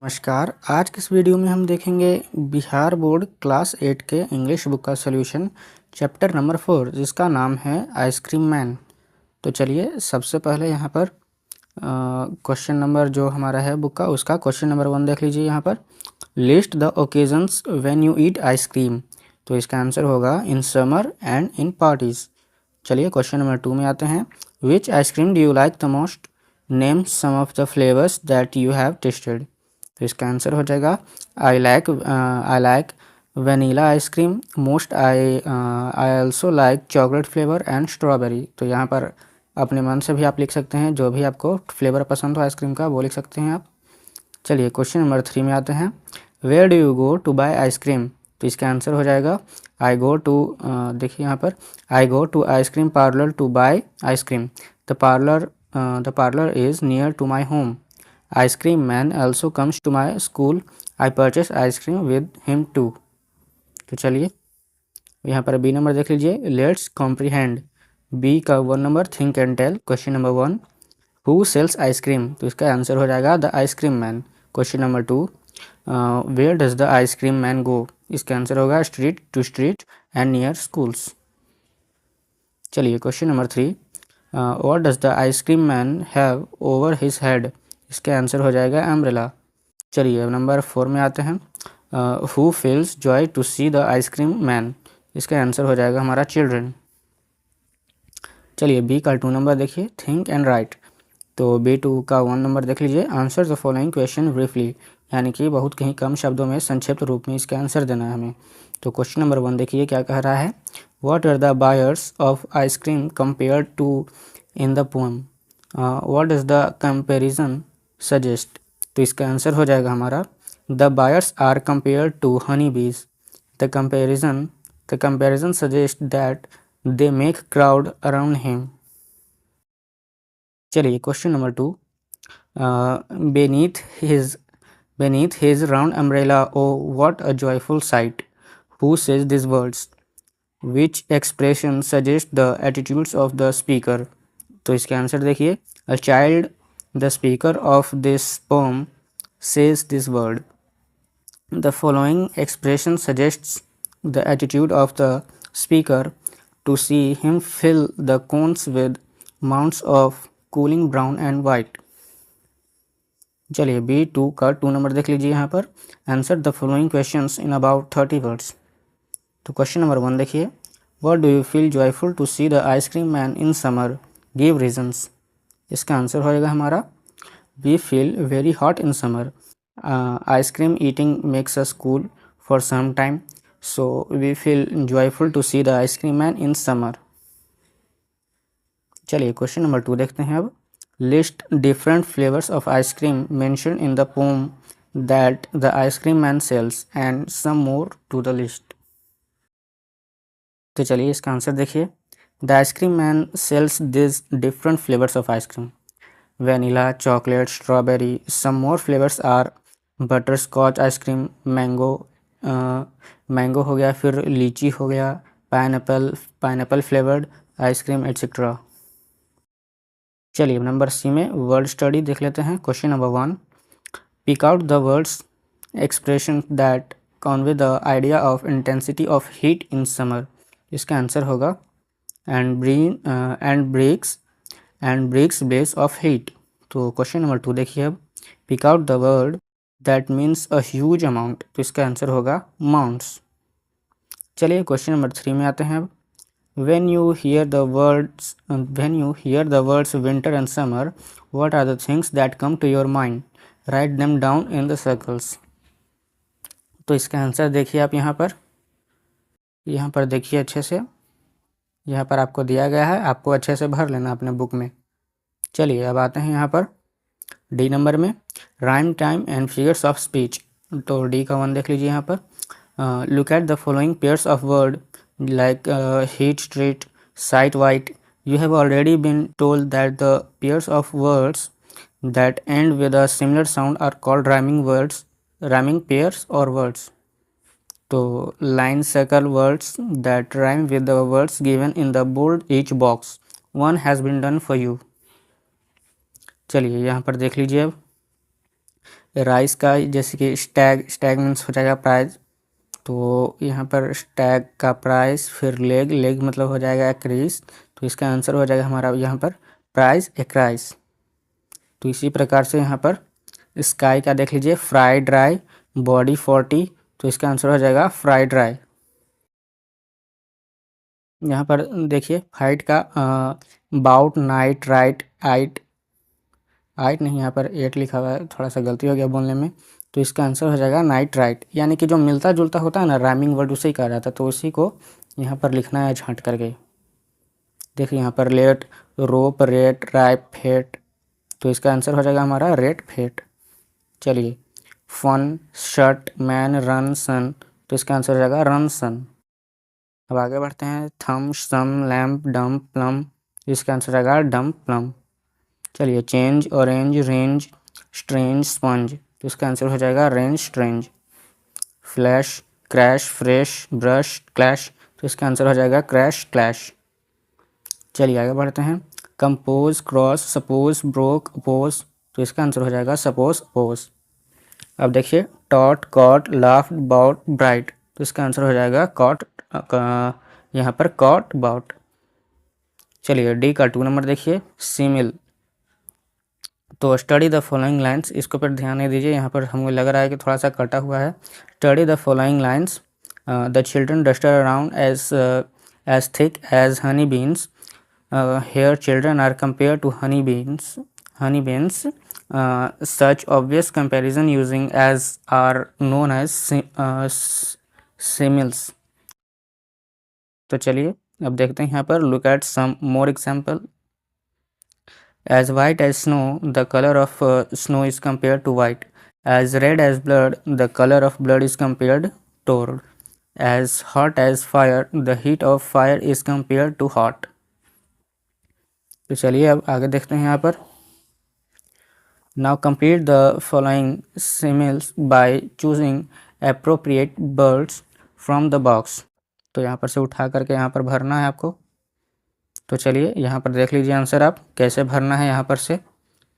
नमस्कार। आज के इस वीडियो में हम देखेंगे बिहार बोर्ड क्लास 8 के इंग्लिश बुक का सॉल्यूशन चैप्टर नंबर 4 जिसका नाम है आइसक्रीम मैन। तो चलिए सबसे पहले यहाँ पर क्वेश्चन नंबर जो हमारा है बुक का उसका क्वेश्चन नंबर 1 देख लीजिए। यहाँ पर list the occasions when you eat ice cream. तो इसका आंसर होगा in summer and in parties. चलिए क्वेश्चन नंबर 2 में आते हैं। Which ice cream do you like the most? Name some of the flavours that you have tasted. तो इसका answer हो जाएगा I like vanilla ice cream most. I also like chocolate flavour and strawberry. तो यहाँ पर अपने मन से भी आप लिख सकते हैं, जो भी आपको फ्लेवर पसंद हो आइसक्रीम का वो लिख सकते हैं आप। चलिए क्वेश्चन नंबर 3 में आते हैं। Where do you go to buy ice cream? तो इसका आंसर हो जाएगा आई गो टू, देखिए यहाँ पर I go to ice cream parlour to buy ice cream. The parlour is near to my home. Ice cream man also comes to my school. I purchase ice cream with him too. तो चलिए यहाँ पर B number देख लीजिए। Let's comprehend. B का 1 number think and tell. Question number 1 who sells ice cream? तो इसका answer हो जाएगा the ice cream man. Question number 2 where does the ice cream man go? इसका आंसर होगा street to street and near schools. चलिए question number 3 what does the ice cream man have over his head? इसका answer हो जाएगा umbrella. चलिए अब number 4 में आते हैं। Who feels joy to see the ice cream man? इसका आंसर हो जाएगा हमारा चिल्ड्रन। चलिए बी का 2 नंबर देखिए थिंक एंड राइट। तो बी 2 का 1 नंबर देख लीजिए answer the following question briefly, यानी कि बहुत कहीं कम शब्दों में संक्षिप्त रूप में इसका आंसर देना है हमें। तो क्वेश्चन नंबर 1 देखिए क्या कह रहा है। What are the buyers of ice cream compare to in the poem? What does the comparison suggest? तो इसका आंसर हो जाएगा हमारा the buyers are compare to honey bees. The comparison suggest that they make crowd around him. चलिए question number 2 beneath his round umbrella, oh what a joyful sight. Who says these words? Which expression suggests the attitudes of the speaker? तो इसका answer देखिए a child, the speaker of this poem, says this word. The following expression suggests the attitude of the speaker to see him fill the cones with mounds of cooling brown and white. चलिए B 2 का 2 number देख लीजिए। यहाँ पर answer the following questions in about 30 words. तो question number 1 देखिए what do you feel joyful to see the ice cream man in summer? Give reasons. इसका answer होएगा हमारा we feel very hot in summer. Ice cream eating makes us cool for some time, so we feel joyful to see the ice cream man in summer. चलिए question number 2 देखते हैं अब। List different flavours of ice cream mention in the poem that the ice cream man sells and some more to the list. तो चलिए इसका answer देखिए the ice cream man sells this different flavours of ice cream vanilla, chocolate, strawberry. Some more flavours are butterscotch ice cream, mango हो गया, फिर litchi हो गया, pineapple flavoured ice cream etcetera. चलिए नंबर सी में वर्ड स्टडी देख लेते हैं। Question number 1 pick out the words expression that convey the idea of intensity of heat in summer. इसका आंसर होगा and breaks base of heat. तो question number 2 देखिए अब pick out the word that means a huge amount. तो इसका answer होगा mounts. चलिए question number 3 में आते हैं अब। When you hear the words winter and summer, what are the things that come to your mind? Write them down in the circles. तो इसका आंसर देखिए आप यहाँ पर देखिए अच्छे से, यहाँ पर आपको दिया गया है, आपको अच्छे से भर लेना अपने बुक में। चलिए अब आते हैं यहाँ पर डी नंबर में rhyme time and figures of speech. तो डी का 1 देख लीजिए यहाँ पर look at the following pairs of word like heat, street, sight, white. You have already been told that the pairs of words that end with a similar sound are called rhyming pairs or words. तो line circle words that rhyme with the words given in the bold each box. One has been done for you. चलिए यहाँ पर देख लीजिए अब rice का जैसे कि स्टैग मीन्स हो जाएगा प्राइस, तो यहाँ पर स्टैग का प्राइस, फिर लेग मतलब हो जाएगा एक्रीस, तो इसका आंसर हो जाएगा हमारा यहाँ पर प्राइस एक्राइस। तो इसी प्रकार से यहाँ पर स्काई का देख लीजिए, फ्राइड राई, बॉडी 40, तो इसका आंसर हो जाएगा फ्राइड राई। यहाँ पर देखिए फाइट का बाउट, नाइट, राइट, आइट नहीं, यहाँ पर 8 लिखा हुआ है, थोड़ा सा गलती हो गया बोलने में, तो इसका आंसर हो जाएगा नाइट राइट। यानी कि जो मिलता जुलता होता है ना राइमिंग वर्ड, उसे ही कहा जाता है, तो उसी को यहाँ पर लिखना है छांट करके। देखिए यहाँ पर लेट, रोप, रेट, राइप, फेट, तो इसका आंसर हो जाएगा हमारा रेट फेट। चलिए फन, शर्ट, मैन, रन, सन, तो इसका आंसर हो जाएगा रन सन। अब आगे बढ़ते हैं, थम, सम, लैम्प, डम्प, प्लम, इसका आंसर आएगा डम्प प्लम। चलिए change, orange, range, strange, sponge, तो इसका आंसर हो जाएगा range strange. Flash, crash, fresh, brush, clash, तो इसका आंसर हो जाएगा क्रैश क्लैश। चलिए आगे बढ़ते हैं, compose, cross, suppose, broke, oppose, तो इसका आंसर हो जाएगा सपोज अपोज। अब देखिए taught, caught, laughed, bout, bright, तो इसका आंसर हो जाएगा कॉट, यहाँ पर कॉट बाउट। चलिए डी का 2 नंबर देखिए, सिमिल, तो स्टडी द फॉलोइंग लाइन्स, इसके ऊपर ध्यान नहीं दीजिए, यहाँ पर हमें लग रहा है कि थोड़ा सा कटा हुआ है। Study the following lines, the children duster around as thick as honey beans, here children are compared to honey beans, such obvious comparison using as are known as similes। तो चलिए अब देखते हैं यहाँ पर, look at some more example। as white as snow, the color of snow is compared to white, as red as blood, the color of blood is compared toward, as hot as fire, the heat of fire is compared to hot। तो चलिए अब आगे देखते हैं यहाँ पर, now complete the following similes by choosing appropriate words from the box. तो यहाँ पर से उठा करके यहाँ पर भरना है आपको। तो चलिए यहाँ पर देख लीजिए आंसर आप कैसे भरना है, यहाँ पर से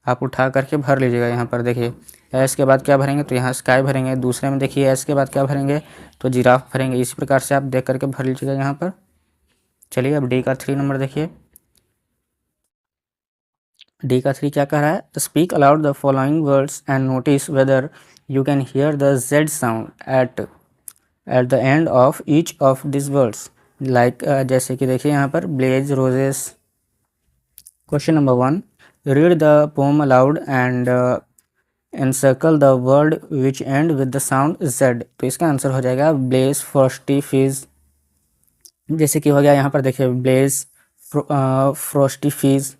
आप उठा करके भर लीजिएगा। यहाँ पर देखिए एस के बाद क्या भरेंगे, तो यहाँ स्काई भरेंगे, दूसरे में देखिए एस के बाद क्या भरेंगे, तो जिराफ भरेंगे। इसी प्रकार से आप देख करके भर लीजिएगा यहाँ पर। चलिए अब डी का 3 नंबर देखिए, डी का 3 क्या कह रहा है, speak aloud the following words and notice whether you can hear the Z sound at the end of each of this words, like जैसे कि देखिए यहाँ पर blaze, roses. Question number 1, read the poem aloud and encircle the word which end with the sound Z, तो इसका answer हो जाएगा Blaze, Frosty, फिज। जैसे कि हो गया यहाँ पर देखिए ब्लेज, फ्रॉस्टी, फिज,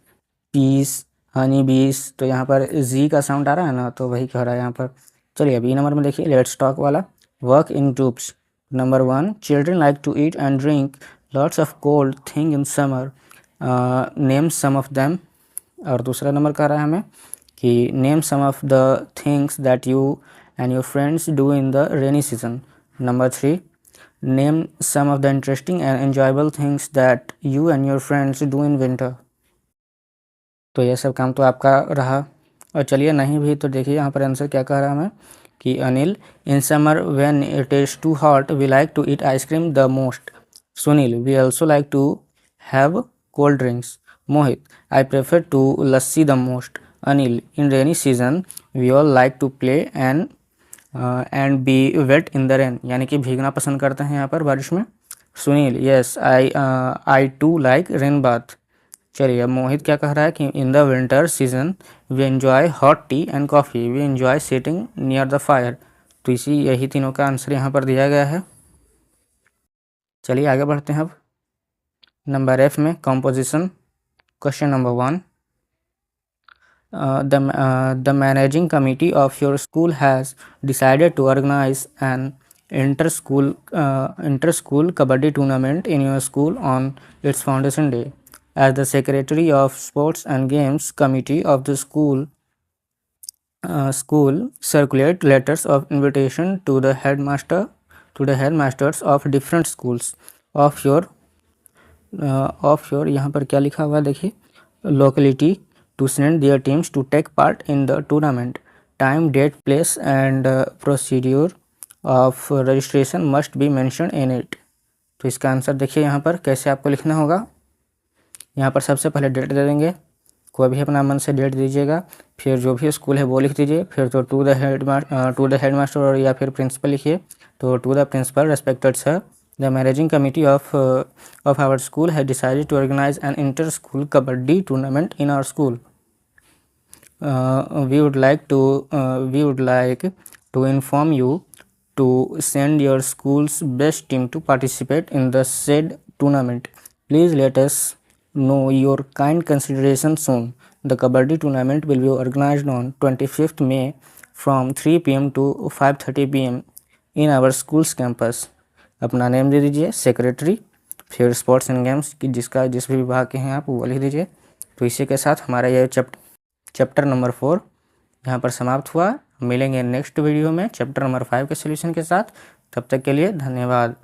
पीस, हनी बीस, तो यहाँ पर जी का साउंड आ रहा है ना, तो वही कह रहा है यहाँ पर। चलिए बी नंबर में देखिए लेट्स टॉक वाला, work in groups. Number 1, children like to eat and drink lots of cold thing in summer, name some of them. और दूसरा नंबर कह रहा है हमें कि name some of the things that you and your friends do in the rainy season. Number 3, name some of the interesting and enjoyable things that you and your friends do in winter. तो ये सब काम तो आपका रहा। और चलिए नहीं भी तो देखिए यहाँ पर आंसर क्या कह रहा है हमें कि Anil, in summer when it is too hot we like to eat ice cream the most. Sunil, we also like to have cold drinks. Mohit, I prefer to lassi the most. Anil, in rainy season we all like to play and be wet in the rain, यानी कि भीगना पसंद करते हैं यहाँ पर बारिश में। Sunil, yes I too like rain bath. चलिए अब मोहित क्या कह रहा है कि in the winter season we enjoy hot tea and coffee, we enjoy sitting near the fire. तो यही तीनों का आंसर यहाँ पर दिया गया है। चलिए आगे बढ़ते हैं अब नंबर एफ में, composition. Question number 1, the managing committee of your school has decided to organise an inter school kabaddi tournament in your school on its foundation day. As the secretary of sports and games committee of the school circulate letters of invitation to the headmasters of different schools of your यहाँ पर क्या लिखा हुआ है देखिए, locality to send their teams to take part in the tournament time, date, place and procedure of registration must be mention in it. तो इसका answer देखिए यहाँ पर कैसे आपको लिखना होगा। यहाँ पर सबसे पहले डेट दे देंगे, कोई भी अपना मन से डेट दीजिएगा, फिर जो भी स्कूल है वो लिख दीजिए, फिर तो टू द हेडमास्टर और या फिर प्रिंसिपल लिखिए। तो to the principal, respected sir, the managing committee of our school has decided to organise an inter school kabaddi tournament in our school. We would like to inform you to send your school's best team to participate in the said tournament. Please let us know your kind consideration soon. The Kabaddi tournament will be organized on 25th May from 3 p.m. to 5:30 p.m. in our school's campus. अपना name दे दीजिए, secretary, फिर sports and games की जिस भी विभाग के हैं आप वो लिख दीजिए। तो इसी के साथ हमारा यह चैप्टर नंबर 4 यहाँ पर समाप्त हुआ। मिलेंगे नेक्स्ट वीडियो में चैप्टर नंबर 5 के सॉल्यूशन के साथ। तब तक के लिए धन्यवाद।